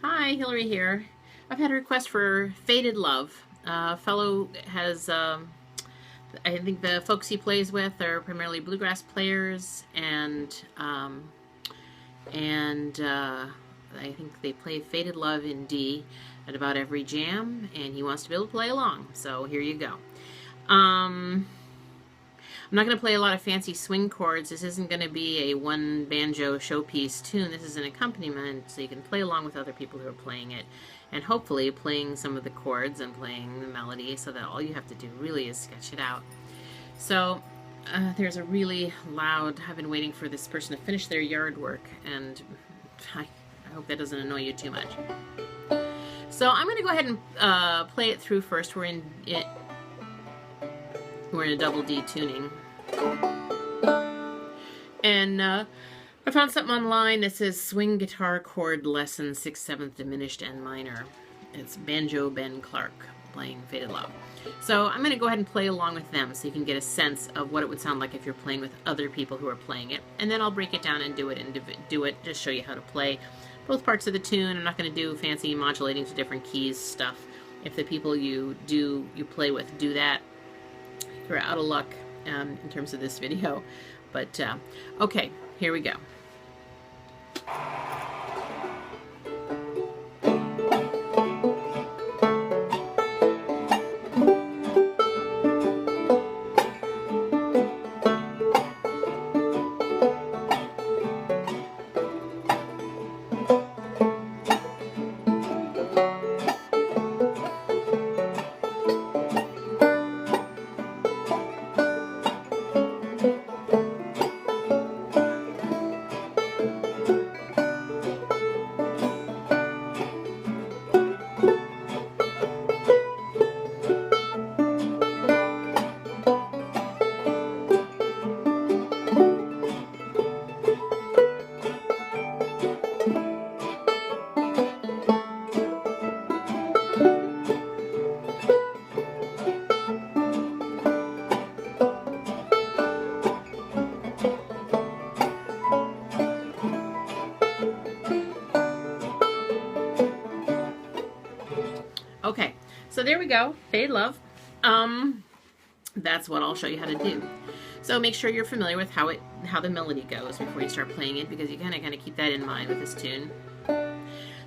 Hi, Hillary here. I've had a request for Faded Love. Fellow has, I think the folks he plays with are primarily bluegrass players, and I think they play Faded Love in D at about every jam, and he wants to be able to play along. So here you go. I'm not going to play a lot of fancy swing chords. This isn't going to be a one banjo showpiece tune. This is an accompaniment, so you can play along with other people who are playing it, and hopefully playing some of the chords and playing the melody, so that all you have to do really is sketch it out. So there's a really loud, I've been waiting for this person to finish their yard work, and I hope that doesn't annoy you too much. So I'm going to go ahead and play it through first. We're in a double D tuning. And I found something online that says Swing Guitar Chord Lesson 6/7 Diminished and Minor. It's Banjo Ben Clark playing Faded Love. So I'm going to go ahead and play along with them so you can get a sense of what it would sound like if you're playing with other people who are playing it. And then I'll break it down and do it, just show you how to play both parts of the tune. I'm not going to do fancy modulating to different keys stuff. If the people you play with do that, you're out of luck in terms of this video. But okay, here we go. Okay, so there we go, Faded Love. That's what I'll show you how to do. So make sure you're familiar with how the melody goes before you start playing it, because you kind of keep that in mind with this tune.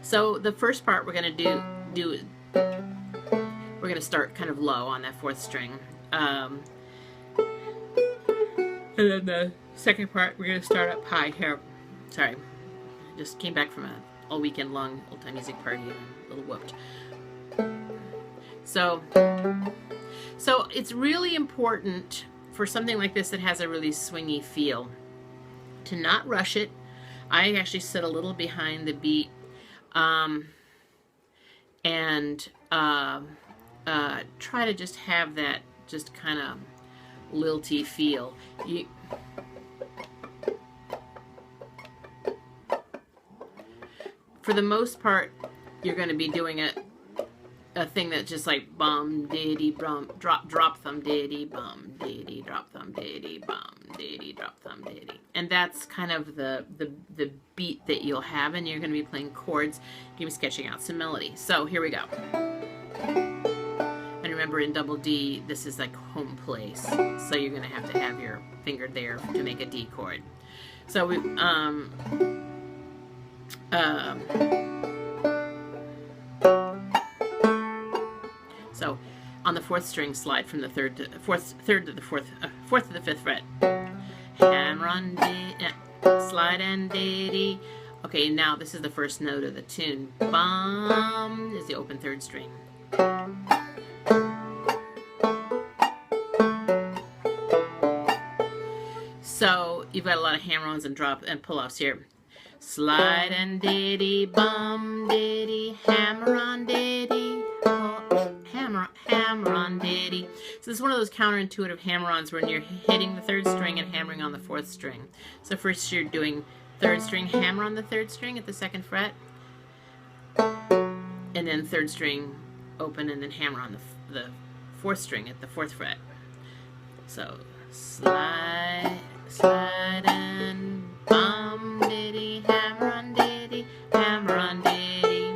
So the first part we're going to we're going to start kind of low on that fourth string, and then the second part we're going to start up high here. Sorry, I just came back from a all weekend long old time music party and I'm a little whooped. So it's really important for something like this that has a really swingy feel to not rush it. I actually sit a little behind the beat and try to just have that just kind of lilty feel. For the most part, you're going to be doing a thing that's just like bum diddy bum drop thumb diddy bum diddy drop thumb diddy bum diddy drop thumb diddy, and that's kind of the beat that you'll have, and you're going to be playing chords. You're going to be sketching out some melody. So here we go. And remember, in double D, this is like home place, so you're going to have your finger there to make a D chord. So we so on the fourth string, slide from the third to the fourth to the fifth fret. Hammer on D, slide and diddy. Okay, now this is the first note of the tune. Bum is the open third string. So you've got a lot of hammer-ons and drop and pull-offs here. Slide and diddy, bum diddy, hammer on diddy, hammer on diddy. So this is one of those counterintuitive hammer-ons when you're hitting the third string and hammering on the fourth string. So first you're doing third string, hammer on the third string at the second fret, and then third string open, and then hammer on the fourth string at the fourth fret. So slide, slide and bum diddy, hammer on diddy, hammer on diddy.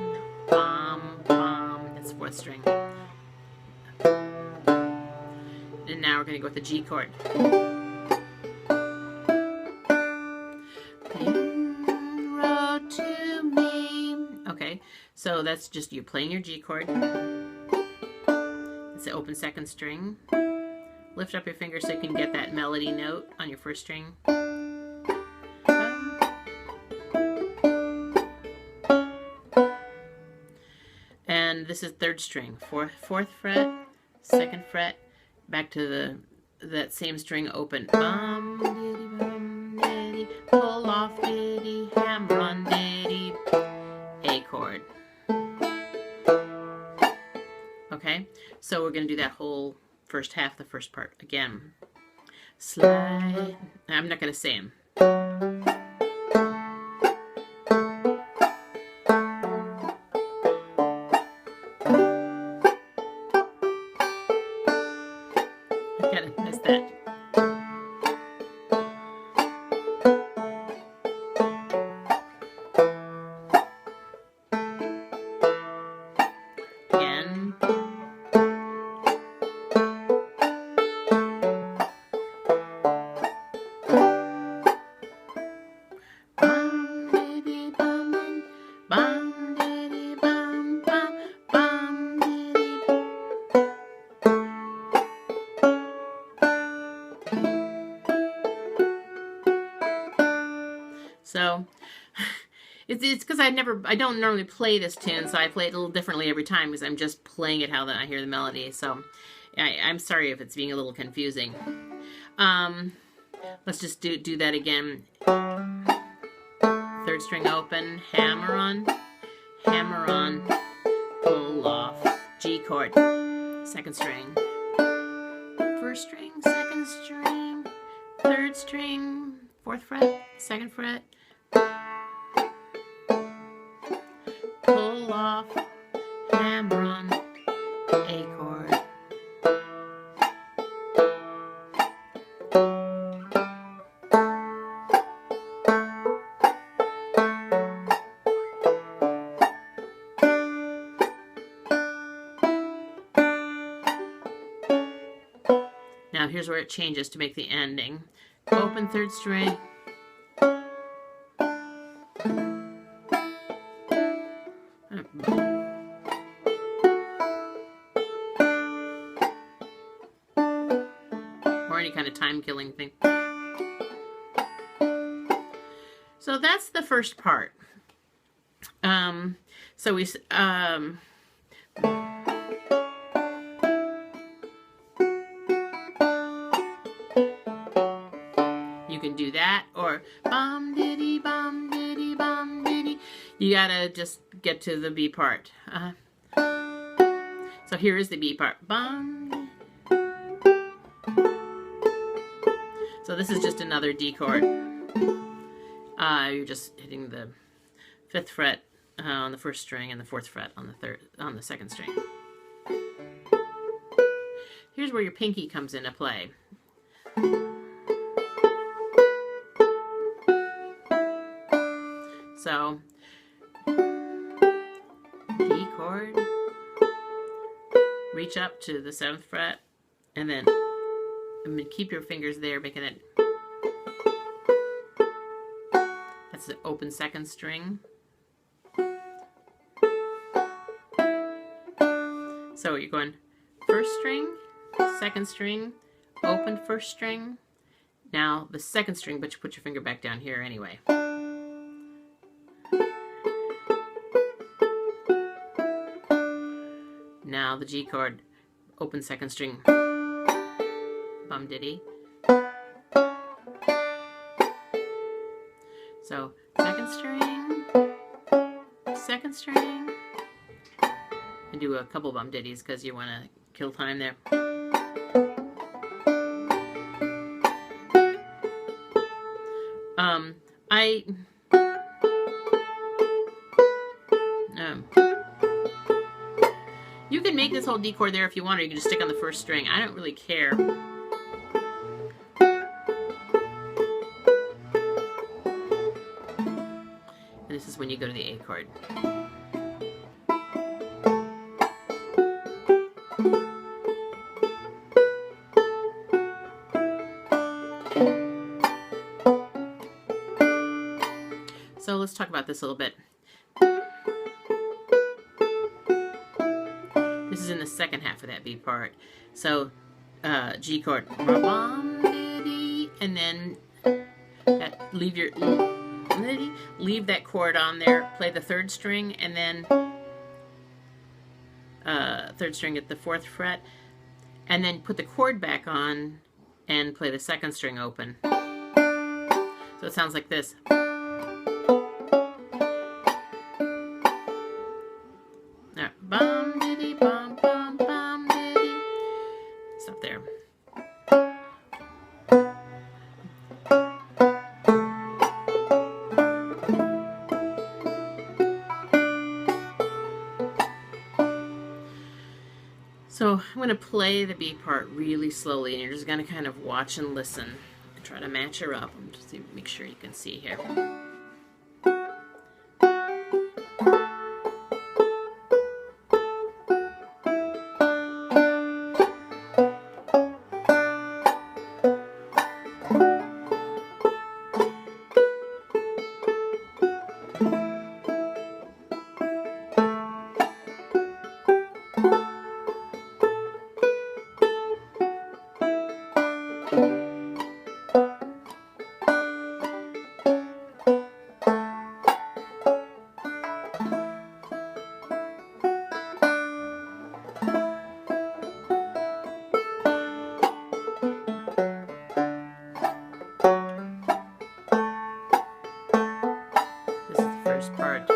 going to go with the G chord. Wrote to me. Okay, so that's just you playing your G chord. It's the open second string. Lift up your finger so you can get that melody note on your first string. And this is third string, fourth fret, second fret, back to that same string open. Bum, diddy, bum, diddy, pull off, diddy, hammer on, diddy, A chord. Okay, so we're going to do that whole first half, the first part again. Slide. I'm not going to say them. I kind of missed that. Again. So it's because I don't normally play this tune, so I play it a little differently every time because I'm just playing it how I hear the melody. So I'm sorry if it's being a little confusing. Let's just do that again. Third string open, hammer on, pull off, G chord, second string, first string, second string, third string, fourth fret, second fret, pull off, hammer on, A chord. Now here's where it changes to make the ending. Open third string. Or any kind of time-killing thing. So that's the first part. So we you can do that, or bum diddy bum diddy bum diddy. You gotta just get to the B part. So here is the B part. Bum. So this is just another D chord. You're just hitting the 5th fret on the first string and the 4th fret on the second string. Here's where your pinky comes into play. So D chord, reach up to the 7th fret, and then keep your fingers there, making it. That's the open second string. So you're going first string, second string, open first string. Now the second string, but you put your finger back down here anyway. Now the G chord, open second string, bum diddy. So second string, and do a couple bum diddies because you want to kill time there. You can make this whole D chord there if you want, or you can just stick on the first string. I don't really care. And this is when you go to the A chord. talk about this a little bit. This is in the second half of that B part. So G chord, and then leave that chord on there. Play the third string, and then third string at the 4th fret, and then put the chord back on and play the 2nd string open. So it sounds like this. Now, bum diddy bum bum bum diddy. Stop there. So I'm going to play the B part really slowly, and you're just going to kind of watch and listen and try to match her up. I'm just make sure you can see here. Part.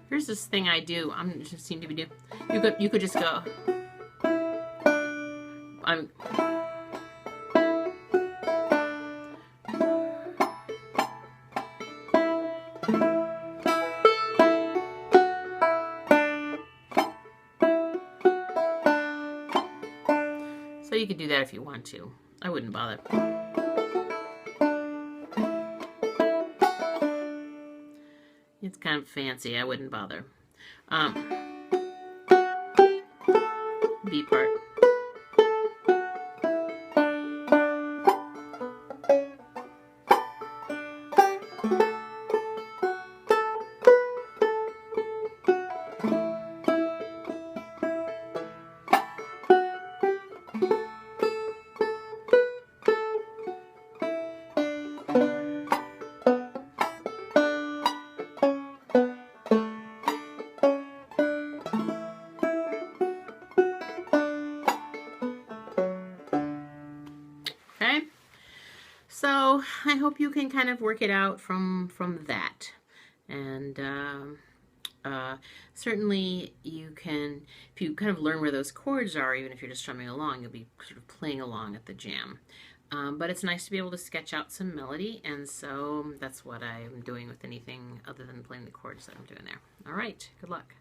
Here's this thing I do. I'm just seem to be doing. You could just go. So you could do that if you want to. I wouldn't bother. It's kind of fancy. I wouldn't bother. B part. Okay, so I hope you can kind of work it out from that, and certainly you can, if you kind of learn where those chords are, even if you're just strumming along, you'll be sort of playing along at the jam. But it's nice to be able to sketch out some melody, and so that's what I'm doing with anything other than playing the chords that I'm doing there. All right, good luck.